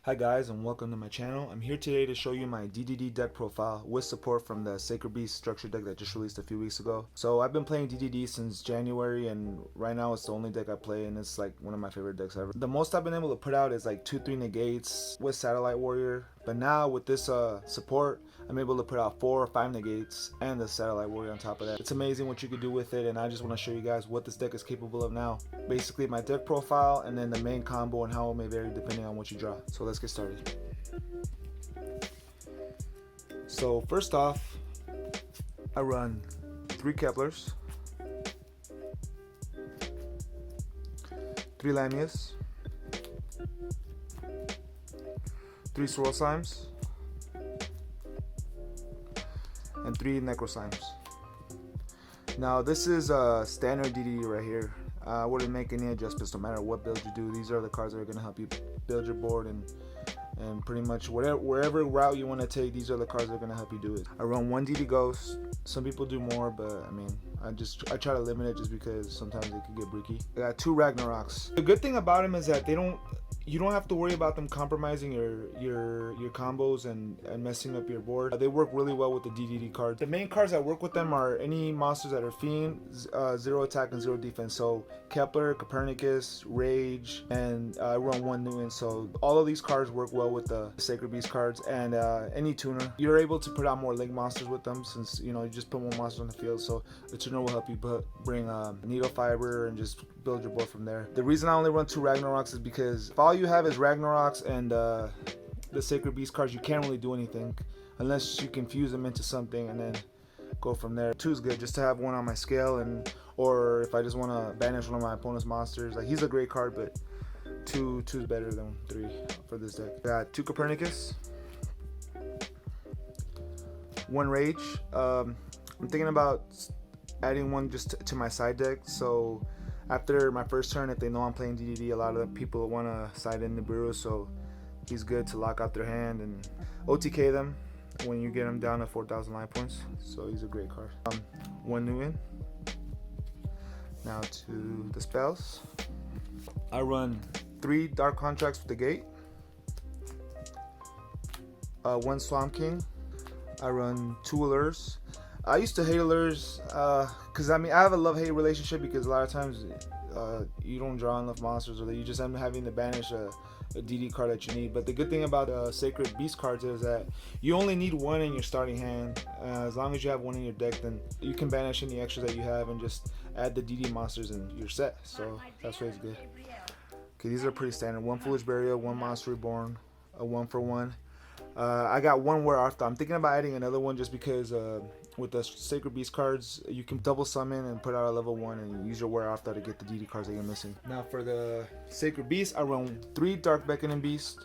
Hi guys, and welcome to my channel. I'm here today to show you my DDD deck profile with support from the Sacred Beast structure deck that just released a few weeks ago. So I've been playing DDD since January, and right now it's the only deck I play, and it's like one of my favorite decks ever. The most I've been able to put out is like 2-3 negates with Satellite Warrior, but now with this support I'm able to put out 4 or 5 negates and the Satellite Warrior on top of that. It's amazing what you can do with it, and I just want to show you guys what this deck is capable of now. Basically my deck profile and then the main combo and how it may vary depending on what you draw. So let's get started. So first off, I run 3 Keplers, 3 Lamias, 3 Swirl Slimes, and 3 Necro Slimes. Now this is a standard DDD right here. I wouldn't make any adjustments no matter what build you do. These are the cards that are going to help you build your board and pretty much wherever route you want to take, these are the cards that are going to help you do it. I run 1 DD Ghost. Some people do more, but I mean, I try to limit it just because sometimes it could get bricky. I got 2 Ragnaroks. The good thing about them is that you don't have to worry about them compromising your combos and messing up your board. They work really well with the DDD cards. The main cards that work with them are any monsters that are Fiend, 0 attack and 0 defense. So Kepler, Copernicus, Rage, and I run 1 Newton. So all of these cards work well with the Sacred Beast cards and any tuner. You're able to put out more link monsters with them since you just put more monsters on the field. So the tuner will help you bring needle fiber and just build your board from there. The reason I only run 2 Ragnaroks is because if all you have is Ragnaroks and the Sacred Beast cards, you can't really do anything unless you can fuse them into something and then go from there. 2 is good just to have 1 on my scale, or if I just want to banish one of my opponent's monsters. Like, he's a great card, but 2 is better than 3 for this deck. Got 2 Copernicus, 1 Rage. I'm thinking about adding 1 just to my side deck. So after my first turn, if they know I'm playing DDD, a lot of the people want to side in Nibiru, so he's good to lock out their hand and OTK them when you get him down to 4,000 life points. So he's a great card. 1 Newton. Now to the spells. I run 3 Dark Contracts with the Gate, 1 Swamp King. I run 2 Allures. I used to hate Allures because I have a love-hate relationship because a lot of times you don't draw enough monsters, or you just end up having to banish a DD card that you need. But the good thing about Sacred Beast cards is that you only need 1 in your starting hand. As long as you have 1 in your deck, then you can banish any extras that you have and just add the DD monsters and you're set. So that's why it's good. Okay, these are pretty standard. 1 Foolish Burial, 1 Monster Reborn, a 1-for-1. I got 1 Wear Off. I'm thinking about adding another one just because with the Sacred Beast cards, you can double summon and put out a level 1 and use your Wear Off to get the DD cards that you're missing. Now for the Sacred Beast, I run 3 Dark Beckoning Beast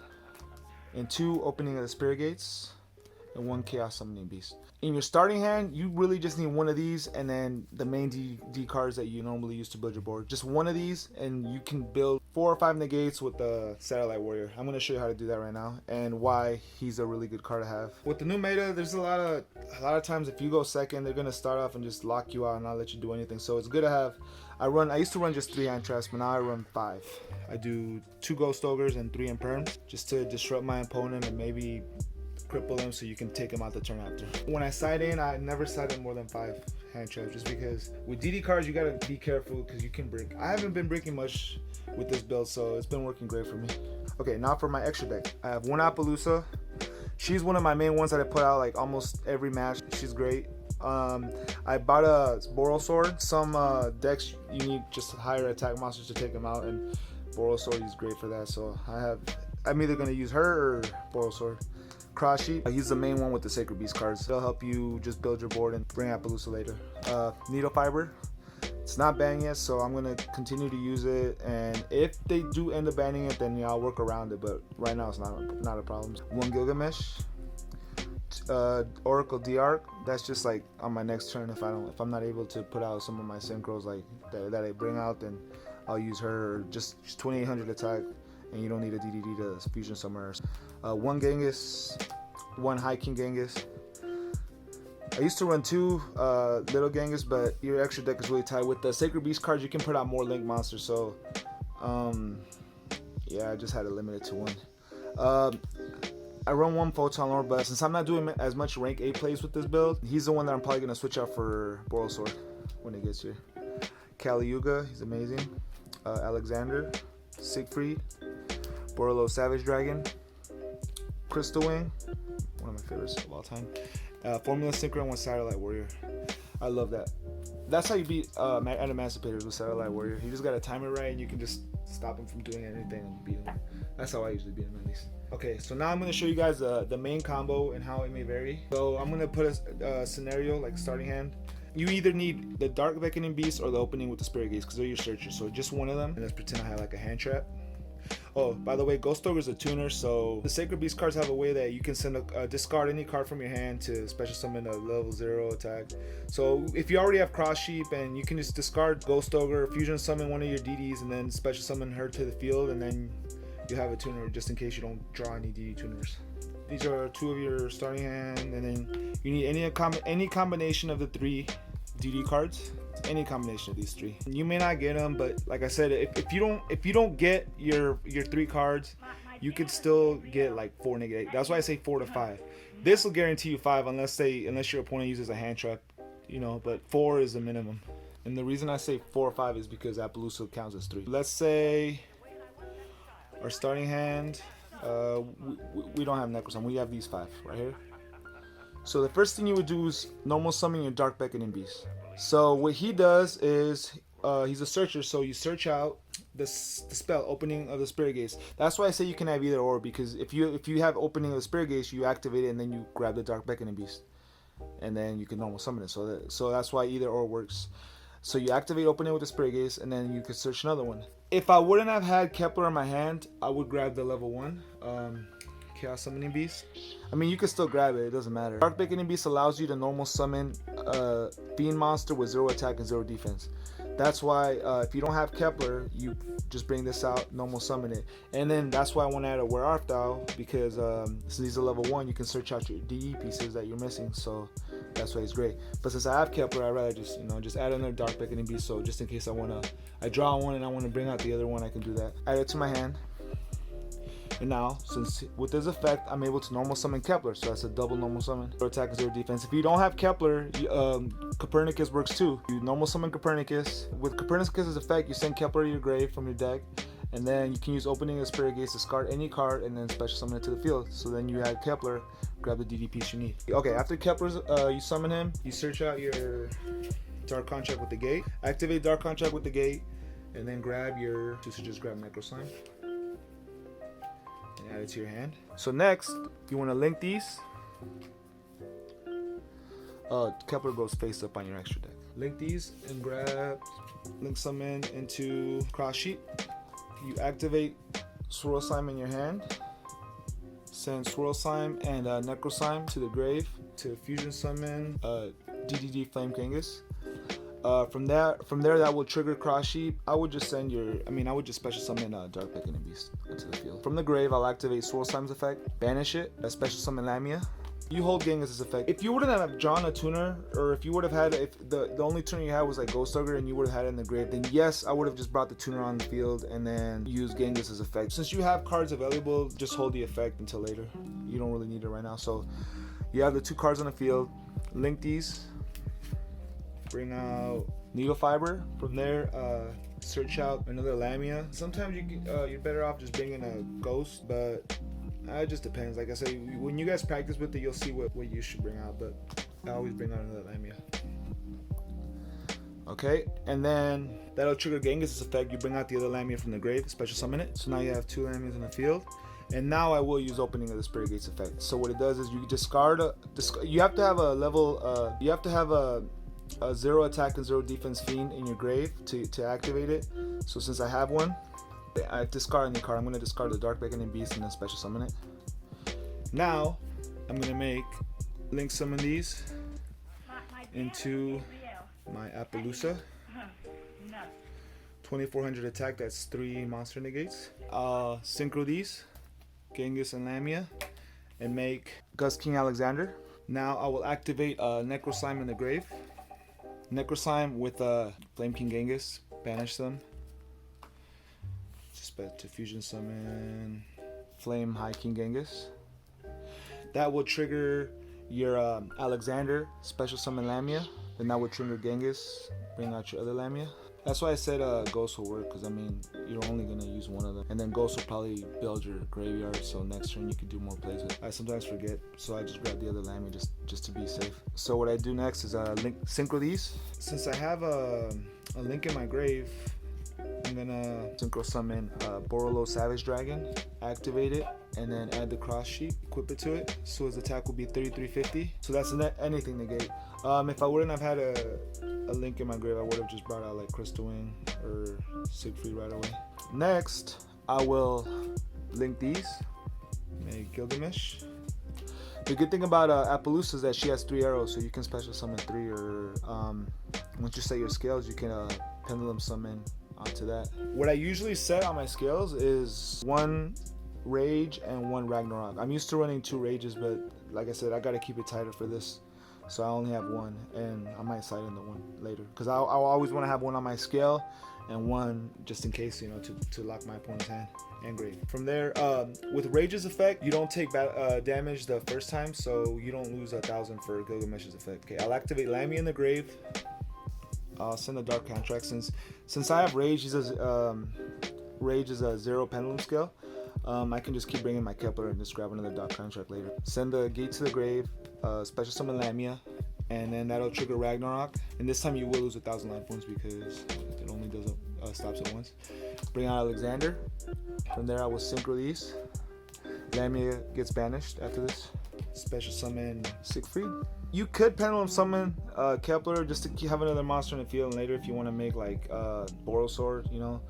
and 2 Opening of the Spirit Gates and 1 Chaos Summoning Beast. In your starting hand, you really just need 1 of these and then the main DD cards that you normally use to build your board. Just 1 of these and you can build 4 or 5 negates with the Satellite Warrior. I'm going to show you how to do that right now and why he's a really good card to have. With the new meta, there's a lot of times if you go second, they're going to start off and just lock you out and not let you do anything. So it's good to have. I used to run just 3 hand traps, but now I run 5. I do 2 Ghost Ogres and 3 Imperms just to disrupt my opponent and maybe cripple him so you can take him out the turn after. When I side in, I never side in more than 5 hand traps just because with DD cards you gotta be careful because you can break. I haven't been breaking much with this build, so it's been working great for me. Okay, now for my extra deck. I have 1 Appaloosa. She's one of my main ones that I put out like almost every match. She's great. I bought a Boral Sword. Some decks you need just higher attack monsters to take them out, and Boral Sword is great for that. So I'm either gonna use her or Boral Sword. Cross Sheep, he's the main one with the Sacred Beast cards. They'll help you just build your board and bring Appaloosa later. Needle Fiber, it's not banned yet, so I'm gonna continue to use it. And if they do end up banning it, then I'll work around it. But right now, it's not a problem. 1 Gilgamesh, Oracle D-Arc. That's just like on my next turn. If I'm not able to put out some of my synchros like that I bring out, then I'll use her. Just 2800 attack. And you don't need a DDD to fusion somewhere. 1 Genghis, 1 High King Genghis. I used to run 2 Little Genghis, but your extra deck is really tight. With the Sacred Beast cards, you can put out more Link monsters. So, yeah, I just had to limit it to 1. I run one Photon Lord, but since I'm not doing as much rank 8 plays with this build, he's the one that I'm probably going to switch out for Borosaur when it gets here. Caliuga, he's amazing. Alexander, Siegfried, Borolo Savage Dragon, Crystal Wing, one of my favorites of all time. Formula Synchro and one Satellite Warrior. I love that. That's how you beat Adamantippators with Satellite Warrior. You just gotta time it right and you can just stop him from doing anything and beat him. That's how I usually beat him, at least. Okay, so now I'm gonna show you guys the main combo and how it may vary. So I'm gonna put a scenario like starting hand. You either need the Dark Beckoning Beast or the opening with the Spirit Gates because they're your searchers. So just one of them, and let's pretend I have like a hand trap. Oh, by the way, Ghost Ogre is a tuner, so the Sacred Beast cards have a way that you can send discard any card from your hand to special summon a level 0 attack. So if you already have Cross Sheep, and you can just discard Ghost Ogre, fusion summon one of your DDs, and then special summon her to the field, and then you have a tuner just in case you don't draw any DD tuners. These are two of your starting hand, and then you need any combination of the 3 DD cards. Any combination of these 3. You may not get them, but like I said, if you don't get your 3 cards, you could still get like 4 -8. That's why I say 4 to 5. This will guarantee you 5 unless your opponent uses a hand trap, you know. But 4 is the minimum. And the reason I say 4 or 5 is because Appaloosa counts as 3. Let's say our starting hand, we don't have Necrosum. We have these 5 right here. So the first thing you would do is normal summon your Dark Beckoning Beast. So what he does is he's a searcher, so you search out the spell opening of the Spirit Gates. That's why I say you can have either or, because if you have opening of the Spirit Gates, you activate it and then you grab the Dark Beckoning Beast, and then you can normal summon it. So that's why either or works. So you activate opening with the Spirit Gates, and then you could search another one. If I wouldn't have had Kepler in my hand, I would grab the level 1 Chaos Summoning Beast. I mean, you can still grab it, it doesn't matter. Dark Beckoning Beast allows you to normal summon a Fiend monster with 0 attack and 0 defense. That's why if you don't have Kepler, you just bring this out, normal summon it. And then that's why I want to add a Where Art Thou, because since these are level 1, you can search out your DE pieces that you're missing. So that's why it's great. But since I have Kepler, I'd rather just add another Dark Beckoning Beast. So just in case I draw one and I want to bring out the other one, I can do that. Add it to my hand. And now, since with this effect, I'm able to normal summon Kepler, so that's a double normal summon. 0 attack and 0 defense. If you don't have Kepler, Copernicus works too. You normal summon Copernicus. With Copernicus' effect, you send Kepler to your grave from your deck, and then you can use opening of Spirit Gates to discard any card and then special summon it to the field. So then you add Kepler, grab the DD piece you need. Okay, after Kepler's, you summon him, you search out your Dark Contract with the Gate, activate Dark Contract with the Gate, and then grab your, just grab Necro Slime. Add it to your hand. So next, you want to link these. Kepler goes face up on your extra deck. Link these and link summon into Cross Sheep. You activate Swirl Slime in your hand. Send Swirl Slime and Necro Slime to the grave to fusion summon DDD Flame Kangas. From there that will trigger Cross Sheep. I would just special summon Dark Beckoning Beast into the field. From the grave, I'll activate Swirl Slime's effect, banish it, special summon Lamia. You hold Genghis' effect. If you wouldn't have drawn a tuner, or if you would have had, if the only tuner you had was like Ghost Ogre and you would have had it in the grave, then yes, I would have just brought the tuner on the field and then used Genghis' effect. Since you have cards available, just hold the effect until later. You don't really need it right now. So you have the 2 cards on the field. Link these. Bring out Needle Fiber. From there, search out another Lamia. Sometimes you're better off just bringing a Ghost, but it just depends. Like I said, when you guys practice with it, you'll see what you should bring out, but I always bring out another Lamia. Okay, and then that'll trigger Genghis' effect. You bring out the other Lamia from the grave, special summon it. So now you have 2 Lamias in the field. And now I will use opening of the Spirit Gates effect. So what it does is you discard you have to have a level, you have to have a 0 attack and 0 defense Fiend in your grave to activate it. So since I have one, I discard any card. I'm going to discard the Dark Beckoning Beast and then special summon it. Now I'm going to link summon these into my Appaloosa. 2400 attack, that's 3 monster negates. Synchro these, Genghis and Lamia, and make Gust King Alexander. Now I will activate Necro Slime in the grave. Necro Slime with Flame King Genghis, banish them. Just to fusion summon Flame High King Genghis. That will trigger your Alexander Special Summon Lamia. Then that would trigger Genghis, bring out your other Lamia. That's why I said Ghost will work, because I mean, you're only going to use one of them. And then Ghost will probably build your graveyard, so next turn you can do more plays with. I sometimes forget, so I just grab the other Lamia just to be safe. So what I do next is synchro these. Since I have a link in my grave, I'm gonna synchro summon Borolo Savage Dragon, activate it, and then add the cross sheet, equip it to it. So his attack will be 3350. So that's anything negate. If I wouldn't have had a link in my grave, I would have just brought out like Crystal Wing or Siegfried right away. Next, I will link these. Make Gilgamesh. The good thing about Appaloosa is that she has 3 arrows, so you can special summon 3, or once you set your scales, you can pendulum summon onto that. What I usually set on my scales is 1 Rage and 1 Ragnarok. I'm used to running 2 Rages, but like I said, I gotta keep it tighter for this. So I only have 1, and I might slide in the 1 later. Because I always want to have 1 on my scale, and 1 just in case, you know, to lock my opponent's hand and grave. From there, with Rage's effect, you don't take damage the first time, so you don't lose 1,000 for Gilgamesh's effect. Okay, I'll activate Lamia in the grave. I'll send a Dark Contract. Since I have Rage, Rage is a 0 pendulum scale. I can just keep bringing my Kepler and just grab another Dark Contract later. Send the Gate to the grave, special summon Lamia, and then that'll trigger Ragnarok. And this time you will lose 1,000 life points because it only does stops at once. Bring out Alexander. From there I will synchro these. Lamia gets banished after this. Special summon Siegfried. You could pendulum summon Kepler just to have another monster in the field, and later if you want to make like Borosword, you know,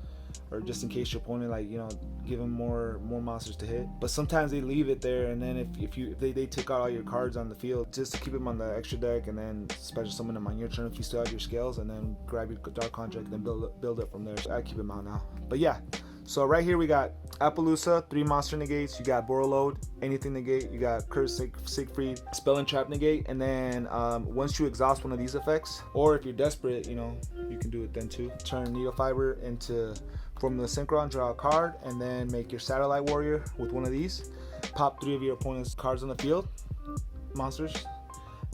or just in case your opponent, like, you know, give him more monsters to hit. But sometimes they leave it there, and then if they take out all your cards on the field just to keep them on the extra deck, and then special summon them on your turn if you still have your scales, and then grab your Dark Contract and then build up from there. So I keep them out now. But yeah, so right here we got Appaloosa, 3 monster negates. You got Boroload, anything negate. You got Curse Siegfried, Spell and Trap negate. And then once you exhaust one of these effects, or if you're desperate, you know, you can do it then too. Turn Needle Fiber into Formula Synchron, draw a card, and then make your Satellite Warrior with one of these. Pop 3 of your opponent's cards on the field, monsters.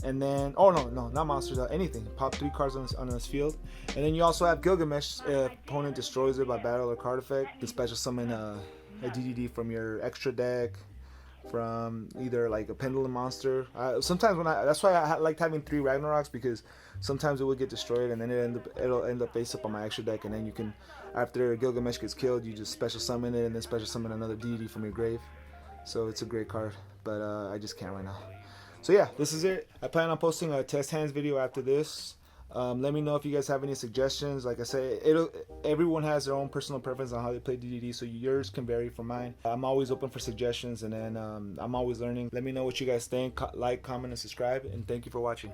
And then, oh no, not monsters, anything. Pop 3 cards on this field. And then you also have Gilgamesh. If opponent destroys it by battle or card effect, you special summon a DDD from your extra deck, from either like a pendulum monster. Sometimes that's why I liked having 3 Ragnaroks, because sometimes it would get destroyed, and then it'll end up face up on my extra deck, and then you can, after Gilgamesh gets killed, you just special summon it and then special summon another deity from your grave. So it's a great card, but I just can't right now. So yeah, this is it. I plan on posting a test hands video after this. Let me know if you guys have any suggestions. Like I said, everyone has their own personal preference on how they play DDD, so yours can vary from mine. I'm always open for suggestions, and then I'm always learning. Let me know what you guys think. Like, comment, and subscribe, and thank you for watching.